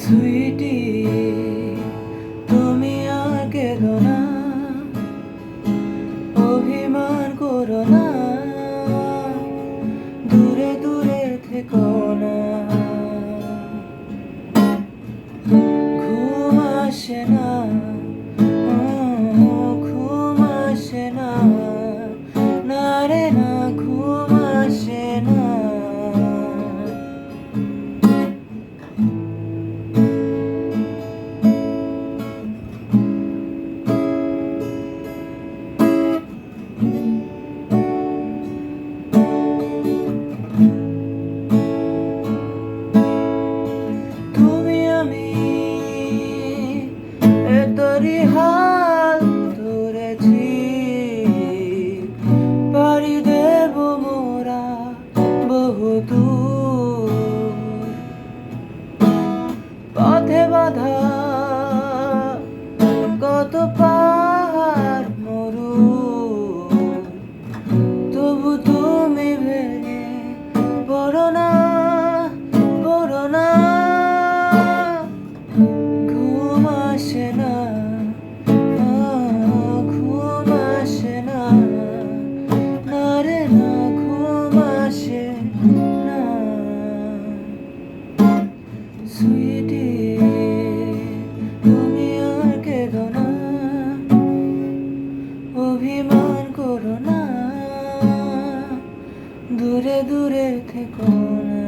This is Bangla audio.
সুইটি, তুমি আর কেঁদো না, অভিমান করো না, দূরে দূরে থেকো না। ঘুম আসে না, ঘুম আসে না, না রে না, ঘুম আসে না। তুমি আমি এতরি হাল ধরেছি, পাড়ি দেব মোরা বহুদূর। পথে বাধা কত পাহাড় মরু, তবু তুমি ভেঙে পড়ো না, পড়ো না। ঘুম আসে না, ঘুম আসে না, না রে না, ঘুম আসে না। সুইটি, তুমি আর কেঁদো না, অভিমান করো না, দূরে দূরে থেকো না।